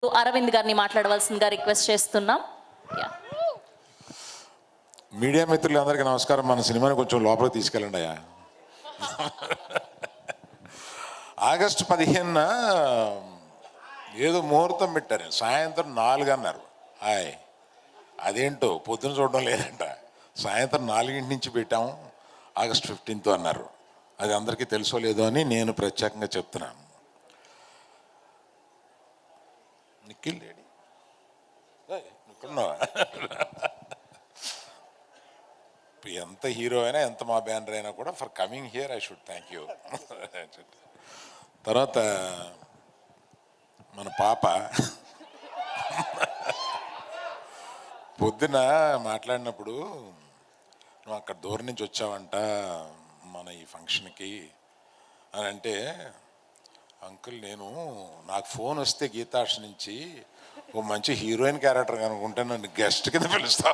అరవింద్ గారిని మాట్లాడవలసిందిగా రిక్వెస్ట్ చేస్తున్నాం. మీడియా మిత్రులందరికీ నమస్కారం. మన సినిమాని కొంచెం లోపలికి తీసుకెళ్ళండి అయ్యా. ఆగస్టు 15న ఏదో ముహూర్తం పెట్టారు, సాయంత్రం 4 అన్నారు. అదేంటో పొద్దున చూడడం లేదంట, సాయంత్రం 4 నుంచి పెట్టాము, ఆగస్ట్ 15th అన్నారు. అది అందరికీ తెలుసో లేదో అని నేను ప్రత్యేకంగా చెప్తున్నాను. నిఖిల్ లేడీ ఇక్కడున్నావా? ఎంత హీరో అయినా, ఎంత మా బ్యానర్ అయినా కూడా for coming here I should thank you. తర్వాత మన పాప పొద్దున మాట్లాడినప్పుడు, నువ్వు అక్కడ దూరం నుంచి వచ్చావంట మన ఈ ఫంక్షన్కి అని అంటే, అంకుల్ నాకు ఫోన్ వస్తే గీతాష్ నుంచి ఓ మంచి హీరోయిన్ క్యారెక్టర్ కనుకుంటే నన్ను గెస్ట్ కింద పిలుస్తా.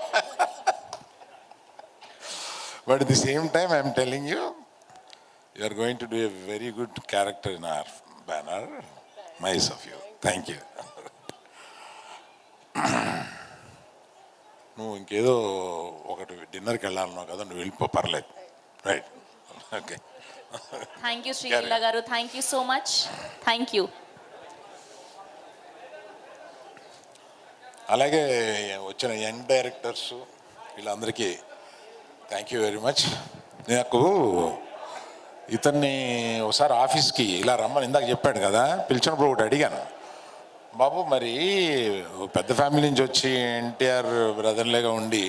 But at the same time I am telling you, you are going to do a very good character in our banner. Nice of you. Thank you. నువ్వు ఇంకేదో ఒకటి డిన్నర్కి వెళ్ళాలన్నావు కదా, నువ్వు వెళ్ళిపో, పర్లేదు. Right, okay. Thank you Sreeleela గారు, thank you so much. Thank you. అలాగే వచ్చిన యంగ్ డైరెక్టర్స్ వీళ్ళందరికీ థ్యాంక్ యూ వెరీ మచ్. నాకు ఇతన్ని ఒకసారి ఆఫీస్కి ఇలా రమ్మని ఇందాక చెప్పాడు కదా, పిలిచినప్పుడు ఒకటి అడిగాను, బాబు మరి పెద్ద ఫ్యామిలీ నుంచి వచ్చి ఎన్టీఆర్ బ్రదర్లేగా ఉండి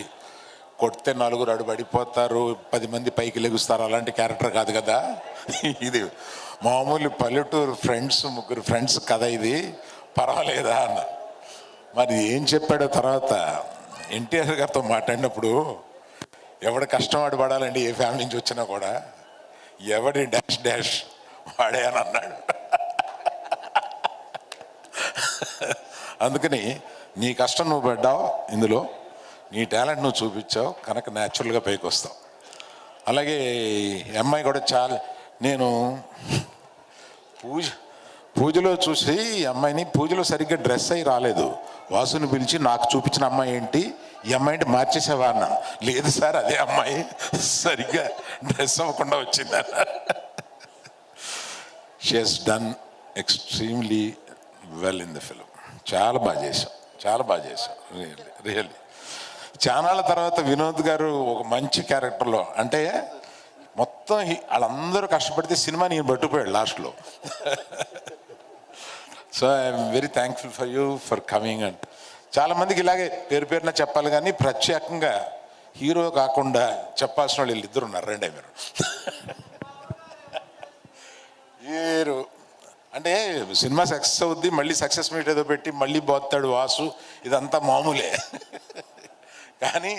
కొడితే 4 అడుపడిపోతారు, 10 మంది పైకి లెగుస్తారు, అలాంటి క్యారెక్టర్ కాదు కదా ఇది, మామూలు పల్లెటూరు ఫ్రెండ్స్, 3 ఫ్రెండ్స్ కథ, ఇది పర్వాలేదా అన్న. మరి ఏం చెప్పాడో తర్వాత ఎన్టీఆర్ గారితో మాట్లాడినప్పుడు, ఎవడి కష్టం వాడు పడాలండి, ఏ ఫ్యామిలీ నుంచి వచ్చినా కూడా, ఎవడి డాష్ డాష్ వాడే అని అన్నాడు. అందుకని నీ కష్టం నువ్వు పడ్డావు, ఇందులో నీ టాలెంట్ నువ్వు చూపించావు కనుక న్యాచురల్గా పైకి వస్తావు. అలాగే అమ్మాయి కూడా చాలా, నేను పూజలో చూసి అమ్మాయిని, పూజలో సరిగ్గా డ్రెస్ అయి రాలేదు, వాసుని పిలిచి నాకు చూపించిన అమ్మాయి ఏంటి, ఈ అమ్మాయిని మార్చేసేవా అన్న. లేదు సార్, అదే అమ్మాయి సరిగ్గా డ్రెస్ అవ్వకుండా వచ్చింది. She has done extremely well in the film. చాలా బాగా చేశాం రియల్లీ. చానాళ్ళ తర్వాత వినోద్ గారు ఒక మంచి క్యారెక్టర్లో, అంటే మొత్తం వాళ్ళందరూ కష్టపడితే సినిమా నేను పట్టుకుపోయాడు లాస్ట్లో. So I'm very thankful for you for coming. And చాలామందికి ఇలాగే పేరున చెప్పాలి, కానీ ప్రత్యేకంగా హీరో కాకుండా చెప్పాల్సిన వాళ్ళు వీళ్ళిద్దరు ఉన్నారు. రెండే మీరు అంటే సినిమా సక్సెస్ అవుద్ది, మళ్ళీ సక్సెస్ మీట్ ఏదో పెట్టి మళ్ళీ పోతాడు వాసు, ఇదంతా మామూలే. కానీ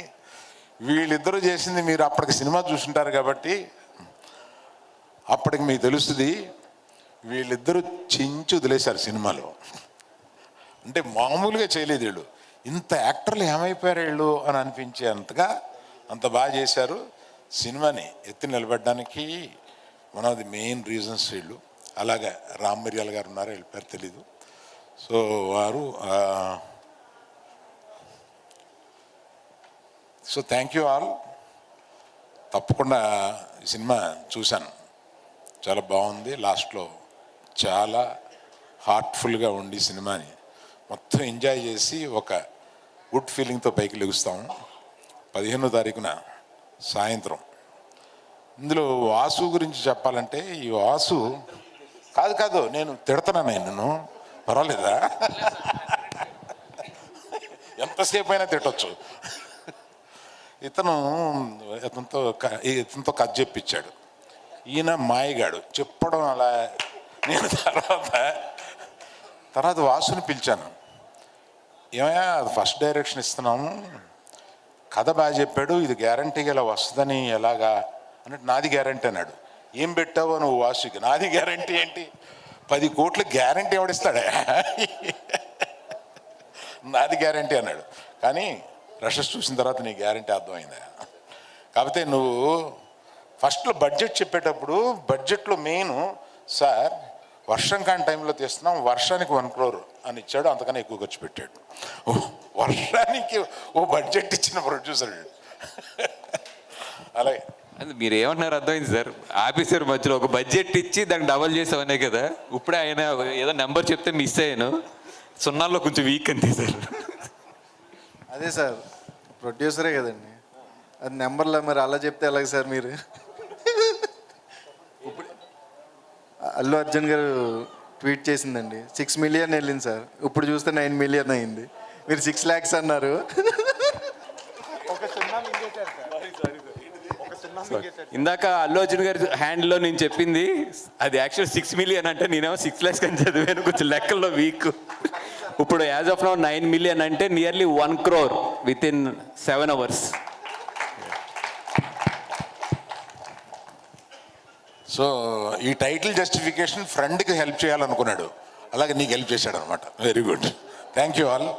వీళ్ళిద్దరూ చేసింది మీరు అప్పటికి సినిమా చూసుంటారు కాబట్టి అప్పటికి మీకు తెలుస్తుంది, వీళ్ళిద్దరూ చించి వదిలేశారు సినిమాలో. అంటే మామూలుగా చేయలేదు వీళ్ళు, ఇంత యాక్టర్లు ఏమైపోయారు వీళ్ళు అని అనిపించే అంతగా అంత బాగా చేశారు. సినిమాని ఎత్తి నిలబెట్టడానికి one of the main reasons వీళ్ళు. అలాగే రామ్ మిర్యాల గారు ఉన్నారు, వీళ్ళ పేరు తెలీదు. సో వారు, సో థ్యాంక్ యూ ఆల్. తప్పకుండా ఈ సినిమా చూశాను, చాలా బాగుంది. లాస్ట్లో చాలా హార్ట్ఫుల్గా ఉండి సినిమాని మొత్తం ఎంజాయ్ చేసి ఒక గుడ్ ఫీలింగ్తో పైకి లెగుస్తాము. 15వ తారీఖున సాయంత్రం. ఇందులో వాసు గురించి చెప్పాలంటే, ఈ వాసు కాదు నేను తిడతాను, నేను పర్వాలేదా, ఎంతసేపు అయినా తిట్టచ్చు. ఇతనితో కథ చెప్పించాడు, ఈయన మాయగాడు చెప్పడం. అలా నేను తర్వాత వాసుని పిలిచాను, ఏమయ్యా ఫస్ట్ డైరెక్షన్ ఇస్తున్నాము, కథ బాగా చెప్పాడు, ఇది గ్యారంటీగా ఇలా వస్తుందని ఎలాగా అన్నట్టు, నాది గ్యారంటీ అన్నాడు. ఏం పెట్టావో నువ్వు వాసుకి? నాది గ్యారంటీ ఏంటి, 10 కోట్ల గ్యారంటీ ఎవడిస్తాడా, నాది గ్యారంటీ అన్నాడు. కానీ రషెస్ చూసిన తర్వాత నీ గ్యారంటీ అర్థమైందా. కాకపోతే నువ్వు ఫస్ట్లో బడ్జెట్ చెప్పేటప్పుడు, బడ్జెట్లో మెయిన్ సార్ వర్షం కాని టైంలో తీస్తున్నాం, వర్షానికి 1 crore అని ఇచ్చాడు, అంతకన్నా ఎక్కువ ఖర్చు పెట్టాడు. ఓ, వర్షానికి ఓ బడ్జెట్ ఇచ్చిన ప్రొడ్యూసర్. అలాగే అది మీరు ఏమన్నారు అర్థమైంది సార్. ఆఫీసర్ మధ్యలో ఒక బడ్జెట్ ఇచ్చి దాన్ని డబల్ చేసామనే కదా. ఇప్పుడే ఆయన ఏదో నెంబర్ చెప్తే మిస్ అయ్యాను, సున్నాల్లో కొంచెం వీక్ అంతే సార్. అదే సార్, ప్రొడ్యూసరే కదండి, అది నెంబర్లో మరి అలా చెప్తే ఎలాగ సార్ మీరు? ఇప్పుడు అల్లు అర్జున్ గారు ట్వీట్ చేసిందండి, 6 million వెళ్ళింది సార్, ఇప్పుడు చూస్తే 9 million అయింది. మీరు 6 lakhs అన్నారు. ఇందాక అల్లు అర్జున్ గారి హ్యాండ్లో నేను చెప్పింది అది యాక్చువల్ 6 million అంటే నేనేమో 6 lakhs అని చదివాను, కొంచెం లెక్కల్లో వీక్. ఇప్పుడు యాజ్ ఆఫ్ నౌ 9 million అంటే nearly 1 crore with in 7 hours. So ఈ టైటిల్ జస్టిఫికేషన్ ఫ్రెండ్కి హెల్ప్ చేయాలనుకున్నాడు, అలాగే నీకు హెల్ప్ చేశాడు అనమాట. Very good, thank you all.